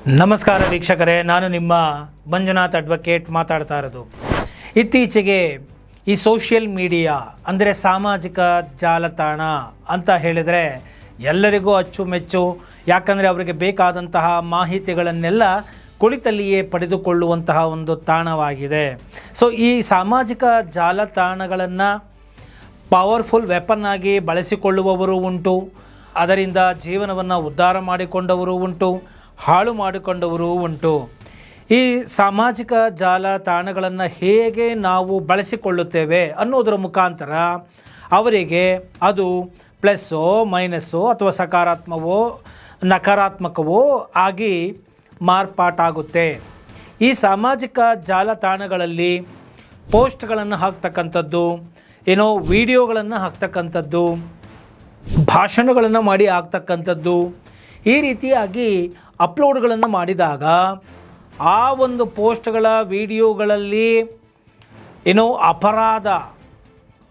ನಮಸ್ಕಾರ ವೀಕ್ಷಕರೇ, ನಾನು ನಿಮ್ಮ ಮಂಜುನಾಥ್ ಅಡ್ವೊಕೇಟ್ ಮಾತಾಡ್ತಾ ಇರೋದು. ಇತ್ತೀಚೆಗೆ ಈ ಸೋಷಿಯಲ್ ಮೀಡಿಯಾ ಅಂದರೆ ಸಾಮಾಜಿಕ ಜಾಲತಾಣ ಅಂತ ಹೇಳಿದರೆ ಎಲ್ಲರಿಗೂ ಅಚ್ಚುಮೆಚ್ಚು. ಯಾಕಂದರೆ ಅವರಿಗೆ ಬೇಕಾದಂತಹ ಮಾಹಿತಿಗಳನ್ನೆಲ್ಲ ಕುಳಿತಲ್ಲಿಯೇ ಪಡೆದುಕೊಳ್ಳುವಂತಹ ಒಂದು ತಾಣವಾಗಿದೆ. ಸೊ ಈ ಸಾಮಾಜಿಕ ಜಾಲತಾಣಗಳನ್ನು ಪವರ್ಫುಲ್ ವೆಪನ್ ಆಗಿ ಬಳಸಿಕೊಳ್ಳುವವರು ಉಂಟು, ಅದರಿಂದ ಜೀವನವನ್ನು ಉದ್ಧಾರ ಮಾಡಿಕೊಂಡವರು ಉಂಟು, ಹಾಳು ಮಾಡಿಕೊಂಡವರು ಉಂಟು. ಈ ಸಾಮಾಜಿಕ ಜಾಲತಾಣಗಳನ್ನು ಹೇಗೆ ನಾವು ಬಳಸಿಕೊಳ್ಳುತ್ತೇವೆ ಅನ್ನೋದರ ಮುಖಾಂತರ ಅವರಿಗೆ ಅದು ಪ್ಲಸ್ಸೋ ಮೈನಸ್ಸೋ ಅಥವಾ ಸಕಾರಾತ್ಮಕವೋ ನಕಾರಾತ್ಮಕವೋ ಆಗಿ ಮಾರ್ಪಾಟಾಗುತ್ತೆ. ಈ ಸಾಮಾಜಿಕ ಜಾಲತಾಣಗಳಲ್ಲಿ ಪೋಸ್ಟ್ಗಳನ್ನು ಹಾಕ್ತಕ್ಕಂಥದ್ದು, ವಿಡಿಯೋಗಳನ್ನು ಹಾಕ್ತಕ್ಕಂಥದ್ದು, ಭಾಷಣಗಳನ್ನು ಮಾಡಿ ಹಾಕ್ತಕ್ಕಂಥದ್ದು, ಈ ರೀತಿಯಾಗಿ ಅಪ್ಲೋಡ್ಗಳನ್ನು ಮಾಡಿದಾಗ ಆ ಒಂದು ಪೋಸ್ಟ್ಗಳ ವಿಡಿಯೋಗಳಲ್ಲಿ ಅಪರಾಧ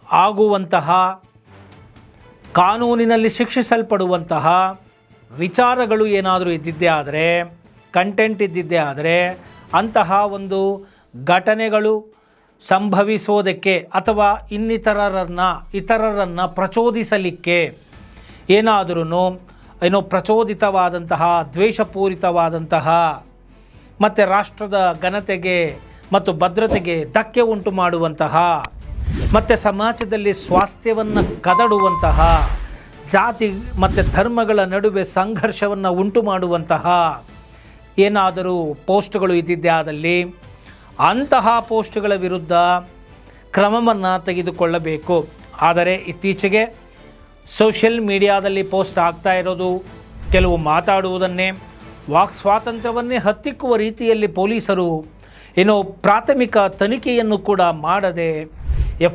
ಆಗುವಂತಹ, ಕಾನೂನಿನಲ್ಲಿ ಶಿಕ್ಷಿಸಲ್ಪಡುವಂತಹ ವಿಚಾರಗಳು ಏನಾದರೂ ಇದ್ದಿದ್ದೇ ಆದರೆ, ಕಂಟೆಂಟ್ ಇದ್ದಿದ್ದೇ ಆದರೆ ಅಂತಹ ಒಂದು ಘಟನೆಗಳು ಸಂಭವಿಸೋದಕ್ಕೆ ಅಥವಾ ಇತರರನ್ನು ಪ್ರಚೋದಿಸಲಿಕ್ಕೆ ಏನಾದರೂ ಪ್ರಚೋದಿತವಾದಂತಹ, ದ್ವೇಷಪೂರಿತವಾದಂತಹ ಮತ್ತು ರಾಷ್ಟ್ರದ ಘನತೆಗೆ ಮತ್ತು ಭದ್ರತೆಗೆ ಧಕ್ಕೆ ಉಂಟು ಮಾಡುವಂತಹ ಮತ್ತು ಸಮಾಜದಲ್ಲಿ ಸ್ವಾಸ್ಥ್ಯವನ್ನು ಕದಡುವಂತಹ, ಜಾತಿ ಮತ್ತು ಧರ್ಮಗಳ ನಡುವೆ ಸಂಘರ್ಷವನ್ನು ಉಂಟು ಮಾಡುವಂತಹ ಏನಾದರೂ ಪೋಸ್ಟ್ಗಳು ಇದ್ದಿದ್ದೇ ಆದಲ್ಲಿ ಅಂತಹ ಪೋಸ್ಟ್ಗಳ ವಿರುದ್ಧ ಕ್ರಮವನ್ನು ತೆಗೆದುಕೊಳ್ಳಬೇಕು. ಆದರೆ ಇತ್ತೀಚೆಗೆ ಸೋಷಿಯಲ್ ಮೀಡಿಯಾದಲ್ಲಿ ಪೋಸ್ಟ್ ಆಗ್ತಾ ಇರೋದು, ಕೆಲವು ಮಾತಾಡುವುದನ್ನೇ, ವಾಕ್ ಸ್ವಾತಂತ್ರ್ಯವನ್ನೇ ಹತ್ತಿಕ್ಕುವ ರೀತಿಯಲ್ಲಿ ಪೊಲೀಸರು ಪ್ರಾಥಮಿಕ ತನಿಖೆಯನ್ನು ಕೂಡ ಮಾಡದೆ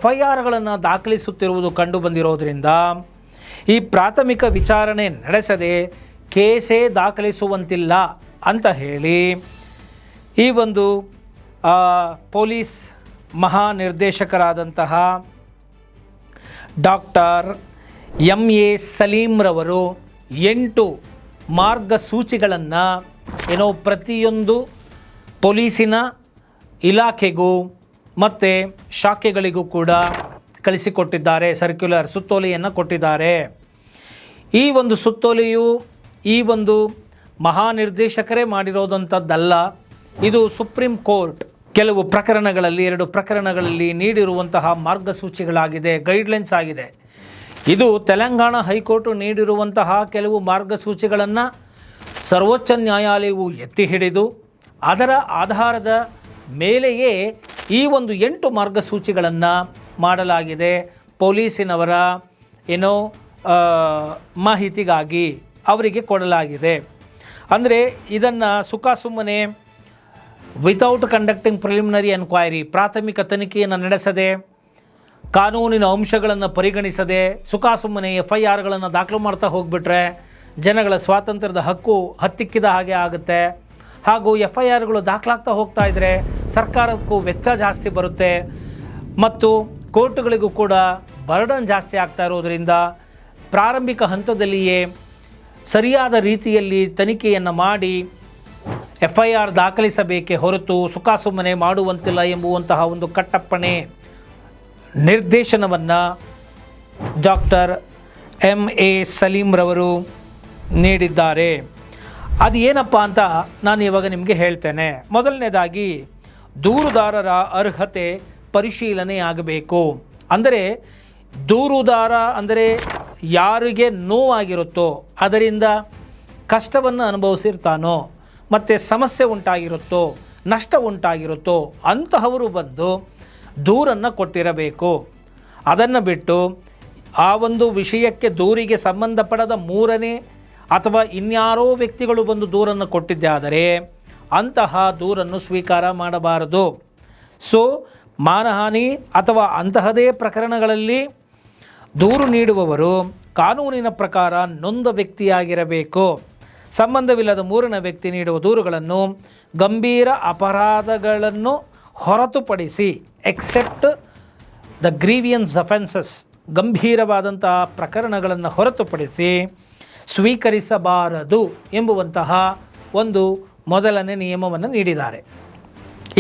FIRಗಳನ್ನು ದಾಖಲಿಸುತ್ತಿರುವುದು ಕಂಡುಬಂದಿರೋದರಿಂದ ಈ ಪ್ರಾಥಮಿಕ ವಿಚಾರಣೆ ನಡೆಸದೆ ಕೇಸೇ ದಾಖಲಿಸುವಂತಿಲ್ಲ ಅಂತ ಹೇಳಿ ಈ ಒಂದು ಪೊಲೀಸ್ ಮಹಾನಿರ್ದೇಶಕರಾದಂತಹ ಡಾಕ್ಟರ್ MA ಸಲೀಮ್ರವರು 8 ಮಾರ್ಗಸೂಚಿಗಳನ್ನು ಪ್ರತಿಯೊಂದು ಪೊಲೀಸಿನ ಇಲಾಖೆಗೂ ಮತ್ತು ಶಾಖೆಗಳಿಗೂ ಕೂಡ ಕಳಿಸಿಕೊಟ್ಟಿದ್ದಾರೆ. ಸರ್ಕ್ಯುಲರ್ ಸುತ್ತೋಲೆಯನ್ನು ಕೊಟ್ಟಿದ್ದಾರೆ. ಈ ಒಂದು ಸುತ್ತೋಲೆಯು ಈ ಒಂದು ಮಹಾನಿರ್ದೇಶಕರೇ ಮಾಡಿರೋದಂಥದ್ದಲ್ಲ. ಇದು ಸುಪ್ರೀಂ ಕೋರ್ಟ್ ಕೆಲವು ಪ್ರಕರಣಗಳಲ್ಲಿ 2 ಪ್ರಕರಣಗಳಲ್ಲಿ ನೀಡಿರುವಂತಹ ಮಾರ್ಗಸೂಚಿಗಳಾಗಿದೆ, ಗೈಡ್ಲೈನ್ಸ್ ಆಗಿದೆ. ಇದು ತೆಲಂಗಾಣ ಹೈಕೋರ್ಟು ನೀಡಿರುವಂತಹ ಕೆಲವು ಮಾರ್ಗಸೂಚಿಗಳನ್ನು ಸರ್ವೋಚ್ಚ ನ್ಯಾಯಾಲಯವು ಎತ್ತಿ ಹಿಡಿದು ಅದರ ಆಧಾರದ ಮೇಲೆಯೇ ಈ ಒಂದು 8 ಮಾರ್ಗಸೂಚಿಗಳನ್ನು ಮಾಡಲಾಗಿದೆ. ಪೊಲೀಸಿನವರ ಮಾಹಿತಿಗಾಗಿ ಅವರಿಗೆ ಕೊಡಲಾಗಿದೆ. ಅಂದರೆ ಇದನ್ನು ಸುಮ್ಮನೆ ವಿತೌಟ್ ಕಂಡಕ್ಟಿಂಗ್ ಪ್ರಿಲಿಮಿನರಿ ಎನ್ಕ್ವೈರಿ, ಪ್ರಾಥಮಿಕ ತನಿಖೆಯನ್ನು ನಡೆಸದೆ, ಕಾನೂನಿನ ಅಂಶಗಳನ್ನು ಪರಿಗಣಿಸದೆ ಸುಮ್ಮನೆ FIRಗಳನ್ನು ದಾಖಲು ಮಾಡ್ತಾ ಹೋಗಿಬಿಟ್ರೆ ಜನಗಳ ಸ್ವಾತಂತ್ರ್ಯದ ಹಕ್ಕು ಹತ್ತಿಕ್ಕಿದ ಹಾಗೆ ಆಗುತ್ತೆ. ಹಾಗೂ FIRಗಳು ದಾಖಲಾಗ್ತಾ ಹೋಗ್ತಾ ಇದ್ದರೆ ಸರ್ಕಾರಕ್ಕೂ ವೆಚ್ಚ ಜಾಸ್ತಿ ಬರುತ್ತೆ ಮತ್ತು ಕೋರ್ಟ್ಗಳಿಗೂ ಕೂಡ ಬರ್ಡನ್ ಜಾಸ್ತಿ ಆಗ್ತಾ ಇರೋದರಿಂದ ಪ್ರಾರಂಭಿಕ ಹಂತದಲ್ಲಿಯೇ ಸರಿಯಾದ ರೀತಿಯಲ್ಲಿ ತನಿಖೆಯನ್ನು ಮಾಡಿ FIR ದಾಖಲಿಸಬೇಕೇ ಹೊರತು ಸುಮ್ಮನೆ ಮಾಡುವಂತಿಲ್ಲ ಎಂಬುವಂತಹ ಒಂದು ಕಟ್ಟಪ್ಪಣೆ ನಿರ್ದೇಶನವನ್ನು ಡಾಕ್ಟರ್ MA ಸಲೀಮ್ರವರು ನೀಡಿದ್ದಾರೆ. ಅದು ಏನಪ್ಪ ಅಂತ ನಾನು ಇವಾಗ ನಿಮಗೆ ಹೇಳ್ತೇನೆ. ಮೊದಲನೇದಾಗಿ ದೂರುದಾರರ ಅರ್ಹತೆ ಪರಿಶೀಲನೆ ಆಗಬೇಕು. ಅಂದರೆ ದೂರುದಾರ ಅಂದರೆ ಯಾರಿಗೆ ನೋವಾಗಿರುತ್ತೋ, ಅದರಿಂದ ಕಷ್ಟವನ್ನು ಅನುಭವಿಸಿರ್ತಾನೋ ಮತ್ತು ಸಮಸ್ಯೆ ಉಂಟಾಗಿರುತ್ತೋ, ನಷ್ಟ ಉಂಟಾಗಿರುತ್ತೋ ಅಂತಹವರು ಬಂದು ದೂರನ್ನು ಕೊಟ್ಟಿರಬೇಕು. ಅದನ್ನು ಬಿಟ್ಟು ಆ ಒಂದು ವಿಷಯಕ್ಕೆ ದೂರಿಗೆ ಸಂಬಂಧಪಡದ 3ನೇ ಅಥವಾ ಇನ್ಯಾರೋ ವ್ಯಕ್ತಿಗಳು ಬಂದು ದೂರನ್ನು ಕೊಟ್ಟಿದ್ದೇ ಆದರೆ ಅಂತಹ ದೂರನ್ನು ಸ್ವೀಕಾರ ಮಾಡಬಾರದು. ಸೊ ಮಾನಹಾನಿ ಅಥವಾ ಅಂತಹದೇ ಪ್ರಕರಣಗಳಲ್ಲಿ ದೂರು ನೀಡುವವರು ಕಾನೂನಿನ ಪ್ರಕಾರ ನೊಂದ ವ್ಯಕ್ತಿಯಾಗಿರಬೇಕು. ಸಂಬಂಧವಿಲ್ಲದ 3ನೇ ವ್ಯಕ್ತಿ ನೀಡುವ ದೂರುಗಳನ್ನು ಗಂಭೀರ ಅಪರಾಧಗಳನ್ನು ಹೊರತುಪಡಿಸಿ ಎಕ್ಸೆಪ್ಟ್ ದ ಗ್ರೀವಿಯನ್ಸ್ ಅಫೆನ್ಸಸ್, ಗಂಭೀರವಾದಂತಹ ಪ್ರಕರಣಗಳನ್ನು ಹೊರತುಪಡಿಸಿ ಸ್ವೀಕರಿಸಬಾರದು ಎಂಬುವಂತಹ ಒಂದು ಮೊದಲನೇ ನಿಯಮವನ್ನು ನೀಡಿದ್ದಾರೆ.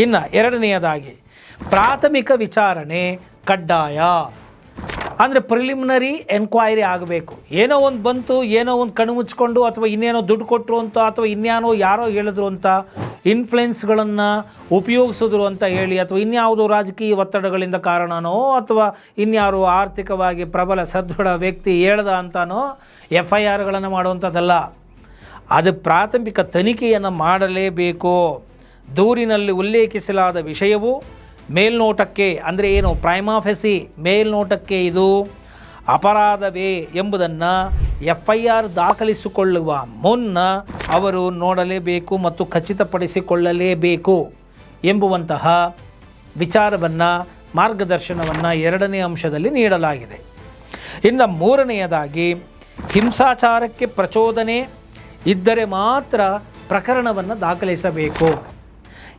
ಇನ್ನು ಎರಡನೆಯದಾಗಿ ಪ್ರಾಥಮಿಕ ವಿಚಾರಣೆ ಕಡ್ಡಾಯ. ಅಂದರೆ ಪ್ರಿಲಿಮಿನರಿ ಎನ್ಕ್ವೈರಿ ಆಗಬೇಕು. ಏನೋ ಒಂದು ಬಂತು, ಏನೋ ಒಂದು ಕಣ್ಣು ಮುಚ್ಕೊಂಡು ಅಥವಾ ಇನ್ನೇನೋ ದುಡ್ಡು ಕೊಟ್ಟರು ಅಂತ ಅಥವಾ ಇನ್ಯಾನೋ ಯಾರೋ ಹೇಳಿದ್ರು ಅಂತ ಇನ್ಫ್ಲುಯೆನ್ಸ್ಗಳನ್ನು ಉಪಯೋಗಿಸಿದ್ರು ಅಂತ ಹೇಳಿ ಅಥವಾ ಇನ್ಯಾವುದೋ ರಾಜಕೀಯ ಒತ್ತಡಗಳಿಂದ ಕಾರಣನೋ ಅಥವಾ ಇನ್ಯಾರೋ ಆರ್ಥಿಕವಾಗಿ ಪ್ರಬಲ ಸದೃಢ ವ್ಯಕ್ತಿ ಹೇಳ್ದ ಅಂತನೋ FIRಗಳನ್ನು ಮಾಡುವಂಥದ್ದಲ್ಲ. ಅದು ಪ್ರಾಥಮಿಕ ತನಿಖೆಯನ್ನು ಮಾಡಲೇಬೇಕು. ದೂರಿನಲ್ಲಿ ಉಲ್ಲೇಖಿಸಲಾದ ವಿಷಯವು ಮೇಲ್ನೋಟಕ್ಕೆ, ಅಂದರೆ ಏನು, ಪ್ರೈಮಾ ಫೆಸಿ ಮೇಲ್ನೋಟಕ್ಕೆ ಇದು ಅಪರಾಧವೇ ಎಂಬುದನ್ನು FIR ದಾಖಲಿಸಿಕೊಳ್ಳುವ ಮುನ್ನ ಅವರು ನೋಡಲೇಬೇಕು ಮತ್ತು ಖಚಿತಪಡಿಸಿಕೊಳ್ಳಲೇಬೇಕು ಎಂಬುವಂತಹ ವಿಚಾರವನ್ನು, ಮಾರ್ಗದರ್ಶನವನ್ನು ಎರಡನೇ ಅಂಶದಲ್ಲಿ ನೀಡಲಾಗಿದೆ. ಇನ್ನು ಮೂರನೆಯದಾಗಿ ಹಿಂಸಾಚಾರಕ್ಕೆ ಪ್ರಚೋದನೆ ಇದ್ದರೆ ಮಾತ್ರ ಪ್ರಕರಣವನ್ನು ದಾಖಲಿಸಬೇಕು.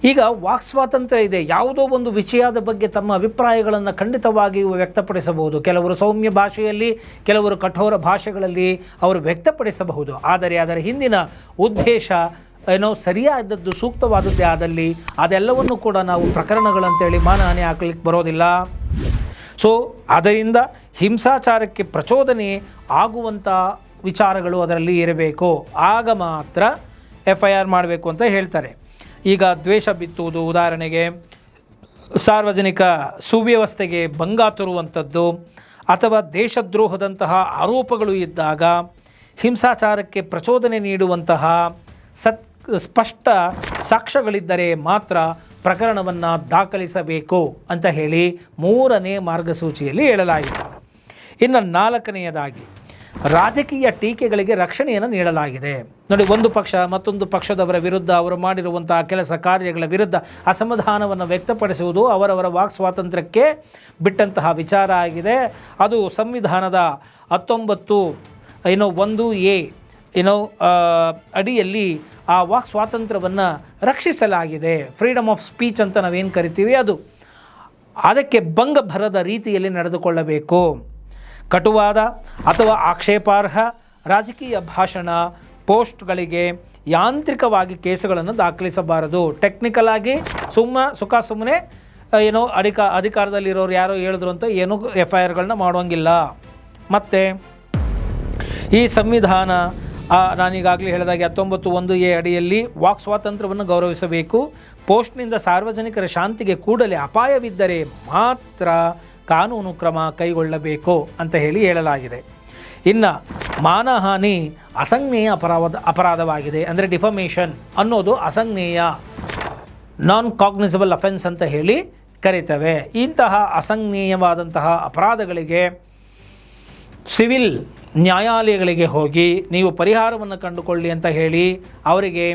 ಈಗ ವಾಕ್ ಸ್ವಾತಂತ್ರ್ಯ ಇದೆ. ಯಾವುದೋ ಒಂದು ವಿಷಯದ ಬಗ್ಗೆ ತಮ್ಮ ಅಭಿಪ್ರಾಯಗಳನ್ನು ಖಂಡಿತವಾಗಿಯೂ ವ್ಯಕ್ತಪಡಿಸಬಹುದು. ಕೆಲವರು ಸೌಮ್ಯ ಭಾಷೆಯಲ್ಲಿ, ಕೆಲವರು ಕಠೋರ ಭಾಷೆಗಳಲ್ಲಿ ಅವರು ವ್ಯಕ್ತಪಡಿಸಬಹುದು. ಆದರೆ ಅದರ ಹಿಂದಿನ ಉದ್ದೇಶ ಏನೋ ಸರಿಯಾದದ್ದು, ಸೂಕ್ತವಾದದ್ದೇ ಆದಲ್ಲಿ ಅದೆಲ್ಲವನ್ನು ಕೂಡ ನಾವು ಪ್ರಕರಣಗಳಂತೇಳಿ ಮಾನಹಾನಿ ಹಾಕಲಿಕ್ಕೆ ಬರೋದಿಲ್ಲ. ಸೊ ಅದರಿಂದ ಹಿಂಸಾಚಾರಕ್ಕೆ ಪ್ರಚೋದನೆ ಆಗುವಂಥ ವಿಚಾರಗಳು ಅದರಲ್ಲಿ ಇರಬೇಕು. ಆಗ ಮಾತ್ರ FIR ಮಾಡಬೇಕು ಅಂತ ಹೇಳ್ತಾರೆ. ಈಗ ದ್ವೇಷ ಬಿತ್ತುವುದು, ಉದಾಹರಣೆಗೆ ಸಾರ್ವಜನಿಕ ಸುವ್ಯವಸ್ಥೆಗೆ ಭಂಗ ತರುವಂಥದ್ದು ಅಥವಾ ದೇಶದ್ರೋಹದಂತಹ ಆರೋಪಗಳು ಇದ್ದಾಗ ಹಿಂಸಾಚಾರಕ್ಕೆ ಪ್ರಚೋದನೆ ನೀಡುವಂತಹ ಸ್ಪಷ್ಟ ಸಾಕ್ಷ್ಯಗಳಿದ್ದರೆ ಮಾತ್ರ ಪ್ರಕರಣವನ್ನು ದಾಖಲಿಸಬೇಕು ಅಂತ ಹೇಳಿ ಮೂರನೇ ಮಾರ್ಗಸೂಚಿಯಲ್ಲಿ ಹೇಳಲಾಗಿದೆ. ಇನ್ನು ನಾಲ್ಕನೆಯದಾಗಿ ರಾಜಕೀಯ ಟೀಕೆಗಳಿಗೆ ರಕ್ಷಣೆಯನ್ನು ನೀಡಲಾಗಿದೆ. ನೋಡಿ, ಒಂದು ಪಕ್ಷ ಮತ್ತೊಂದು ಪಕ್ಷದವರ ವಿರುದ್ಧ ಅವರು ಮಾಡಿರುವಂತಹ ಕೆಲಸ ಕಾರ್ಯಗಳ ವಿರುದ್ಧ ಅಸಮಾಧಾನವನ್ನು ವ್ಯಕ್ತಪಡಿಸುವುದು ಅವರವರ ವಾಕ್ ಸ್ವಾತಂತ್ರ್ಯಕ್ಕೆ ಬಿಟ್ಟಂತಹ ವಿಚಾರ ಆಗಿದೆ. ಅದು ಸಂವಿಧಾನದ 19(1)(a) ಅಡಿಯಲ್ಲಿ ಆ ವಾಕ್ ಸ್ವಾತಂತ್ರ್ಯವನ್ನು ರಕ್ಷಿಸಲಾಗಿದೆ. ಫ್ರೀಡಮ್ ಆಫ್ ಸ್ಪೀಚ್ ಅಂತ ನಾವೇನು ಕರಿತೀವಿ, ಅದಕ್ಕೆ ಭಂಗ ಬರದ ರೀತಿಯಲ್ಲಿ ನಡೆದುಕೊಳ್ಳಬೇಕು. ಕಟುವಾದ ಅಥವಾ ಆಕ್ಷೇಪಾರ್ಹ ರಾಜಕೀಯ ಭಾಷಣ, ಪೋಸ್ಟ್ಗಳಿಗೆ ಯಾಂತ್ರಿಕವಾಗಿ ಕೇಸುಗಳನ್ನು ದಾಖಲಿಸಬಾರದು. ಟೆಕ್ನಿಕಲ್ ಆಗಿ ಸುಮ್ಮನೆ ಅಧಿಕಾರದಲ್ಲಿರೋರು ಯಾರೋ ಹೇಳಿದ್ರು ಅಂತ ಏನೂ FIRಗಳನ್ನ ಮಾಡುವಂಗಿಲ್ಲ. ಮತ್ತು ಈ ಸಂವಿಧಾನ ನಾನೀಗಾಗಲೇ ಹೇಳಿದಾಗೆ 19(1)(a) ಅಡಿಯಲ್ಲಿ ವಾಕ್ ಸ್ವಾತಂತ್ರ್ಯವನ್ನು ಗೌರವಿಸಬೇಕು. ಪೋಸ್ಟ್ನಿಂದ ಸಾರ್ವಜನಿಕರ ಶಾಂತಿಗೆ ಕೂಡಲೇ ಅಪಾಯವಿದ್ದರೆ ಮಾತ್ರ ಕಾನೂನು ಕ್ರಮ ಕೈಗೊಳ್ಳಬೇಕು ಅಂತ ಹೇಳಲಾಗಿದೆ. ಇನ್ನು ಮಾನಹಾನಿ ಅಸಂಜ್ಞೇಯ ಅಪರಾಧವಾಗಿದೆ. ಅಂದರೆ ಡಿಫಮೇಷನ್ ಅನ್ನೋದು ಅಸಂಜ್ಞೇಯ, ನಾನ್ ಕಾಗ್ನಿಸಬಲ್ ಅಫೆನ್ಸ್ ಅಂತ ಹೇಳಿ ಕರೀತೇವೆ. ಇಂತಹ ಅಸಂಜ್ಞೇಯವಾದಂತಹ ಅಪರಾಧಗಳಿಗೆ ಸಿವಿಲ್ ನ್ಯಾಯಾಲಯಗಳಿಗೆ ಹೋಗಿ ನೀವು ಪರಿಹಾರವನ್ನು ಕಂಡುಕೊಳ್ಳಿ ಅಂತ ಹೇಳಿ ಅವರಿಗೆ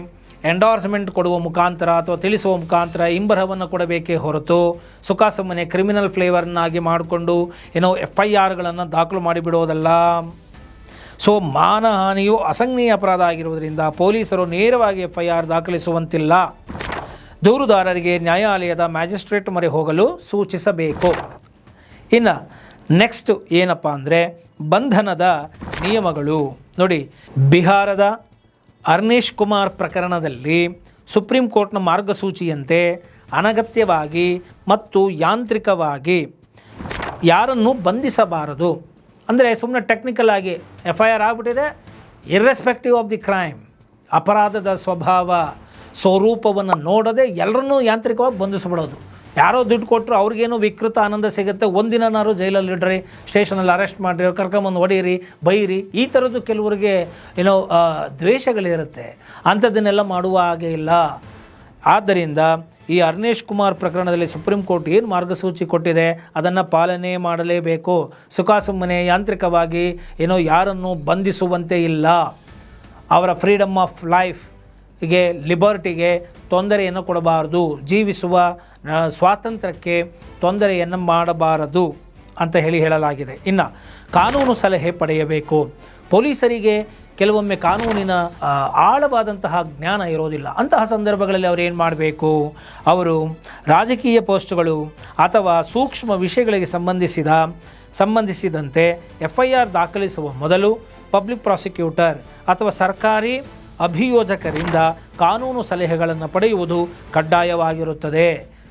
ಎಂಡೋರ್ಸ್ಮೆಂಟ್ ಕೊಡುವ ಮುಖಾಂತರ ಅಥವಾ ತಿಳಿಸುವ ಮುಖಾಂತರ ಇಂಬರಹವನ್ನು ಕೊಡಬೇಕೇ ಹೊರತು ಸುಮ್ಮನೆ ಕ್ರಿಮಿನಲ್ ಫ್ಲೇವರ್ನಾಗಿ ಮಾಡಿಕೊಂಡು FIRಗಳನ್ನು ದಾಖಲು ಮಾಡಿಬಿಡೋದಲ್ಲ. ಸೊ ಮಾನಹಾನಿಯು ಅಸಂಜ್ಞೇಯ ಅಪರಾಧ ಆಗಿರುವುದರಿಂದ ಪೊಲೀಸರು ನೇರವಾಗಿ FIR ದಾಖಲಿಸುವಂತಿಲ್ಲ. ದೂರುದಾರರಿಗೆ ನ್ಯಾಯಾಲಯದ ಮ್ಯಾಜಿಸ್ಟ್ರೇಟ್ ಮೊರೆ ಹೋಗಲು ಸೂಚಿಸಬೇಕು. ಇನ್ನು ನೆಕ್ಸ್ಟ್ ಏನಪ್ಪ ಅಂದರೆ ಬಂಧನದ ನಿಯಮಗಳು. ನೋಡಿ, ಬಿಹಾರದ ಅರ್ನೇಶ್ ಕುಮಾರ್ ಪ್ರಕರಣದಲ್ಲಿ ಸುಪ್ರೀಂ ಕೋರ್ಟ್ನ ಮಾರ್ಗಸೂಚಿಯಂತೆ ಅನಗತ್ಯವಾಗಿ ಮತ್ತು ಯಾಂತ್ರಿಕವಾಗಿ ಯಾರನ್ನು ಬಂಧಿಸಬಾರದು. ಅಂದರೆ ಸುಮ್ಮನೆ ಟೆಕ್ನಿಕಲ್ ಆಗಿ FIR ಆಗಿಬಿಟ್ಟಿದೆ, ಇರ್ರೆಸ್ಪೆಕ್ಟಿವ್ ಆಫ್ ದಿ ಕ್ರೈಮ್, ಅಪರಾಧದ ಸ್ವರೂಪವನ್ನು ನೋಡದೆ ಎಲ್ಲರನ್ನೂ ಯಾಂತ್ರಿಕವಾಗಿ ಬಂಧಿಸ್ಬಿಡೋದು. ಯಾರೋ ದುಡ್ಡು ಕೊಟ್ಟರು ಅವ್ರಿಗೇನೋ ವಿಕೃತ ಆನಂದ ಸಿಗುತ್ತೆ, ಒಂದಿನಾರು ಜೈಲಲ್ಲಿ ಇಡ್ರಿ, ಸ್ಟೇಷನಲ್ಲಿ ಅರೆಸ್ಟ್ ಮಾಡಿರಿ, ಕರ್ಕೊಂಬಂದು ಹೊಡೀರಿ, ಬೈರಿ, ಈ ಥರದ್ದು ಕೆಲವರಿಗೆ ದ್ವೇಷಗಳಿರುತ್ತೆ. ಅಂಥದ್ದನ್ನೆಲ್ಲ ಮಾಡುವ ಹಾಗೆ ಇಲ್ಲ. ಆದ್ದರಿಂದ ಈ ಅರ್ನೇಶ್ ಕುಮಾರ್ ಪ್ರಕರಣದಲ್ಲಿ ಸುಪ್ರೀಂ ಕೋರ್ಟ್ ಏನು ಮಾರ್ಗಸೂಚಿ ಕೊಟ್ಟಿದೆ ಅದನ್ನು ಪಾಲನೆ ಮಾಡಲೇಬೇಕು. ಸುಮ್ಮನೆ ಯಾಂತ್ರಿಕವಾಗಿ ಯಾರನ್ನು ಬಂಧಿಸುವಂತೆ ಇಲ್ಲ. ಅವರ ಫ್ರೀಡಮ್ ಆಫ್ ಲೈಫ್ಗೆ, ಲಿಬರ್ಟಿಗೆ ತೊಂದರೆಯನ್ನು ಕೊಡಬಾರದು, ಜೀವಿಸುವ ಸ್ವಾತಂತ್ರ್ಯಕ್ಕೆ ತೊಂದರೆಯನ್ನು ಮಾಡಬಾರದು ಅಂತ ಹೇಳಲಾಗಿದೆ. ಇನ್ನು ಕಾನೂನು ಸಲಹೆ ಪಡೆಯಬೇಕು. ಪೊಲೀಸರಿಗೆ ಕೆಲವೊಮ್ಮೆ ಕಾನೂನಿನ ಆಳವಾದಂತಹ ಜ್ಞಾನ ಇರೋದಿಲ್ಲ. ಅಂತಹ ಸಂದರ್ಭಗಳಲ್ಲಿ ಅವರು ಏನು ಮಾಡಬೇಕು, ಅವರು ರಾಜಕೀಯ ಪೋಸ್ಟ್ಗಳು ಅಥವಾ ಸೂಕ್ಷ್ಮ ವಿಷಯಗಳಿಗೆ ಸಂಬಂಧಿಸಿದಂತೆ FIR ದಾಖಲಿಸುವ ಮೊದಲು ಪಬ್ಲಿಕ್ ಪ್ರಾಸಿಕ್ಯೂಟರ್ ಅಥವಾ ಸರ್ಕಾರಿ ಅಭಿಯೋಜಕರಿಂದ ಕಾನೂನು ಸಲಹೆಗಳನ್ನು ಪಡೆಯುವುದು ಕಡ್ಡಾಯವಾಗಿರುತ್ತದೆ.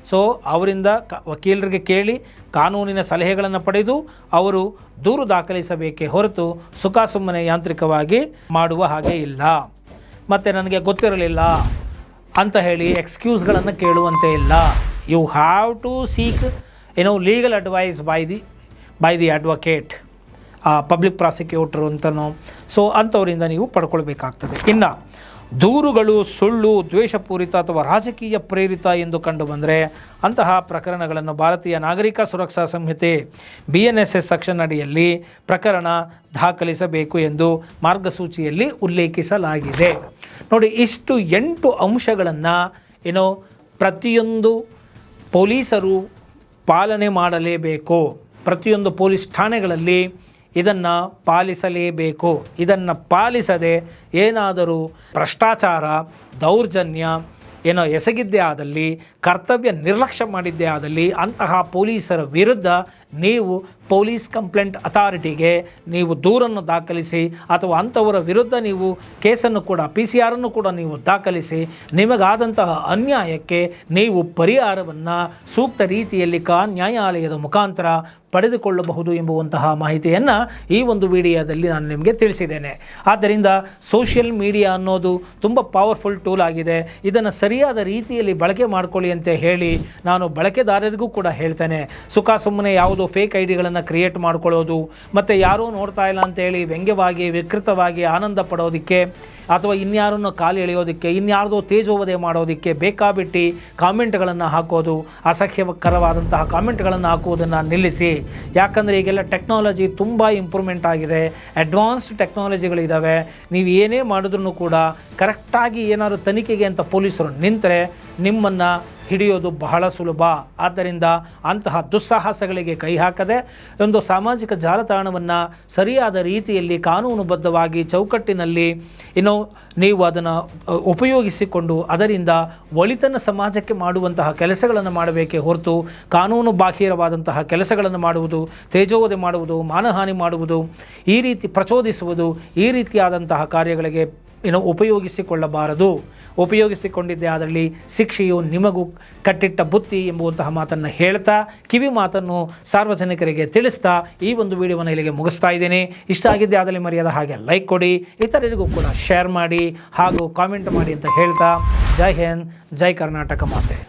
ಸೊ ಅವರಿಂದ ವಕೀಲರಿಗೆ ಕೇಳಿ ಕಾನೂನಿನ ಸಲಹೆಗಳನ್ನು ಪಡೆದು ಅವರು ದೂರು ದಾಖಲಿಸಬೇಕೇ ಹೊರತು ಸುಮ್ಮನೆ ಯಾಂತ್ರಿಕವಾಗಿ ಮಾಡುವ ಹಾಗೆ ಇಲ್ಲ. ಮತ್ತು ನನಗೆ ಗೊತ್ತಿರಲಿಲ್ಲ ಅಂತ ಹೇಳಿ ಎಕ್ಸ್ಕ್ಯೂಸ್ಗಳನ್ನು ಕೇಳುವಂತೆ ಇಲ್ಲ. You have to seek legal advice by the advocate, public prosecutor ಅಂತನೋ. ಸೊ ಅಂಥವರಿಂದ ನೀವು ಪಡ್ಕೊಳ್ಬೇಕಾಗ್ತದೆ. ಇನ್ನು ದೂರುಗಳು ಸುಳ್ಳು, ದ್ವೇಷಪೂರಿತ ಅಥವಾ ರಾಜಕೀಯ ಪ್ರೇರಿತ ಎಂದು ಕಂಡುಬಂದರೆ ಅಂತಹ ಪ್ರಕರಣಗಳನ್ನು ಭಾರತೀಯ ನಾಗರಿಕ ಸುರಕ್ಷಾ ಸಂಹಿತೆ BNSS ಸೆಕ್ಷನ್ ಅಡಿಯಲ್ಲಿ ಪ್ರಕರಣ ದಾಖಲಿಸಬೇಕು ಎಂದು ಮಾರ್ಗಸೂಚಿಯಲ್ಲಿ ಉಲ್ಲೇಖಿಸಲಾಗಿದೆ. ನೋಡಿ, ಇಷ್ಟು 8 ಅಂಶಗಳನ್ನು ಪ್ರತಿಯೊಂದು ಪೊಲೀಸರು ಪಾಲನೆ ಮಾಡಲೇಬೇಕು. ಪ್ರತಿಯೊಂದು ಪೊಲೀಸ್ ಠಾಣೆಗಳಲ್ಲಿ ಇದನ್ನು ಪಾಲಿಸಲೇಬೇಕು. ಇದನ್ನು ಪಾಲಿಸದೆ ಏನಾದರೂ ಭ್ರಷ್ಟಾಚಾರ, ದೌರ್ಜನ್ಯ ಎಸಗಿದ್ದೇ ಆದಲ್ಲಿ, ಕರ್ತವ್ಯ ನಿರ್ಲಕ್ಷ್ಯ ಮಾಡಿದ್ದೇ ಆದಲ್ಲಿ ಅಂತಹ ಪೊಲೀಸರ ವಿರುದ್ಧ ನೀವು ಪೊಲೀಸ್ ಕಂಪ್ಲೇಂಟ್ ಅಥಾರಿಟಿಗೆ ನೀವು ದೂರನ್ನು ದಾಖಲಿಸಿ ಅಥವಾ ಅಂಥವರ ವಿರುದ್ಧ ನೀವು ಕೇಸನ್ನು ಕೂಡ PCR ಕೂಡ ನೀವು ದಾಖಲಿಸಿ ನಿಮಗಾದಂತಹ ಅನ್ಯಾಯಕ್ಕೆ ನೀವು ಪರಿಹಾರವನ್ನು ಸೂಕ್ತ ರೀತಿಯಲ್ಲಿ ನ್ಯಾಯಾಲಯದ ಮುಖಾಂತರ ಪಡೆದುಕೊಳ್ಳಬಹುದು ಎಂಬುವಂತಹ ಮಾಹಿತಿಯನ್ನು ಈ ಒಂದು ವಿಡಿಯೋದಲ್ಲಿ ನಾನು ನಿಮಗೆ ತಿಳಿಸಿದ್ದೇನೆ. ಆದ್ದರಿಂದ ಸೋಷಿಯಲ್ ಮೀಡಿಯಾ ಅನ್ನೋದು ತುಂಬ ಪವರ್ಫುಲ್ ಟೂಲ್ ಆಗಿದೆ. ಇದನ್ನು ಸರಿಯಾದ ರೀತಿಯಲ್ಲಿ ಬಳಕೆ ಮಾಡ್ಕೊಳ್ಳಿ ಅಂತ ಹೇಳಿ ನಾನು ಬಳಕೆದಾರರಿಗೂ ಕೂಡ ಹೇಳ್ತೇನೆ. ಸುಮ್ಮನೆ ಯಾವುದೋ ಫೇಕ್ ಐಡಿಗಳನ್ನು ಕ್ರಿಯೇಟ್ ಮಾಡ್ಕೊಳ್ಳೋದು ಮತ್ತು ಯಾರೂ ನೋಡ್ತಾ ಇಲ್ಲ ಅಂತೇಳಿ ವ್ಯಂಗ್ಯವಾಗಿ ವಿಕೃತವಾಗಿ ಆನಂದ ಪಡೋದಕ್ಕೆ ಅಥವಾ ಇನ್ಯಾರನ್ನು ಕಾಲು ಎಳೆಯೋದಕ್ಕೆ, ಇನ್ಯಾರ್ದೋ ತೇಜೋವಧೆ ಮಾಡೋದಕ್ಕೆ ಬೇಕಾಬಿಟ್ಟು ಕಾಮೆಂಟ್ಗಳನ್ನು ಹಾಕೋದು, ಅಸಹ್ಯಕರವಾದಂತಹ ಕಾಮೆಂಟ್ಗಳನ್ನು ಹಾಕುವುದನ್ನು ನಿಲ್ಲಿಸಿ. ಯಾಕಂದರೆ ಈಗೆಲ್ಲ ಟೆಕ್ನಾಲಜಿ ತುಂಬ ಇಂಪ್ರೂವ್ಮೆಂಟ್ ಆಗಿದೆ, ಅಡ್ವಾನ್ಸ್ಡ್ ಟೆಕ್ನಾಲಜಿಗಳಿದ್ದಾವೆ. ನೀವು ಏನೇ ಮಾಡಿದ್ರೂ ಕೂಡ ಕರೆಕ್ಟಾಗಿ ಏನಾದರೂ ತನಿಖೆಗೆ ಅಂತ ಪೊಲೀಸರು ನಿಂತರೆ ನಿಮ್ಮನ್ನು ಹಿಡಿಯೋದು ಬಹಳ ಸುಲಭ. ಆದ್ದರಿಂದ ಅಂತಹ ದುಸ್ಸಾಹಸಗಳಿಗೆ ಕೈ ಹಾಕದೆ ಒಂದು ಸಾಮಾಜಿಕ ಜಾಲತಾಣವನ್ನು ಸರಿಯಾದ ರೀತಿಯಲ್ಲಿ ಕಾನೂನುಬದ್ಧವಾಗಿ ಚೌಕಟ್ಟಿನಲ್ಲಿ ನೀವು ಅದನ್ನು ಉಪಯೋಗಿಸಿಕೊಂಡು ಅದರಿಂದ ಒಳಿತನ ಸಮಾಜಕ್ಕೆ ಮಾಡುವಂತಹ ಕೆಲಸಗಳನ್ನು ಮಾಡಬೇಕೇ ಹೊರತು ಕಾನೂನು ಬಾಹಿರವಾದಂತಹ ಕೆಲಸಗಳನ್ನು ಮಾಡುವುದು, ತೇಜೋವಧೆ ಮಾಡುವುದು, ಮಾನಹಾನಿ ಮಾಡುವುದು, ಈ ರೀತಿ ಪ್ರಚೋದಿಸುವುದು, ಈ ರೀತಿಯಾದಂತಹ ಕಾರ್ಯಗಳಿಗೆ ಉಪಯೋಗಿಸಿಕೊಳ್ಳಬಾರದು. ಉಪಯೋಗಿಸಿಕೊಂಡಿದ್ದೇ ಆದಲ್ಲಿ ಶಿಕ್ಷೆಯು ನಿಮಗೂ ಕಟ್ಟಿಟ್ಟ ಬುತ್ತಿ ಎಂಬುವಂತಹ ಮಾತನ್ನು ಹೇಳ್ತಾ, ಕಿವಿ ಮಾತನ್ನು ಸಾರ್ವಜನಿಕರಿಗೆ ತಿಳಿಸ್ತಾ ಈ ಒಂದು ವಿಡಿಯೋವನ್ನು ಇಲ್ಲಿಗೆ ಮುಗಿಸ್ತಾ ಇದ್ದೀನಿ. ಇಷ್ಟ ಆಗಿದ್ದೇ ಆದಲ್ಲಿ ಮರೆಯದ ಹಾಗೆ ಲೈಕ್ ಕೊಡಿ, ಇತರರಿಗೂ ಕೂಡ ಶೇರ್ ಮಾಡಿ ಹಾಗೂ ಕಾಮೆಂಟ್ ಮಾಡಿ ಅಂತ ಹೇಳ್ತಾ, ಜೈ ಹಿಂದ್, ಜೈ ಕರ್ನಾಟಕ ಮಾತೆ.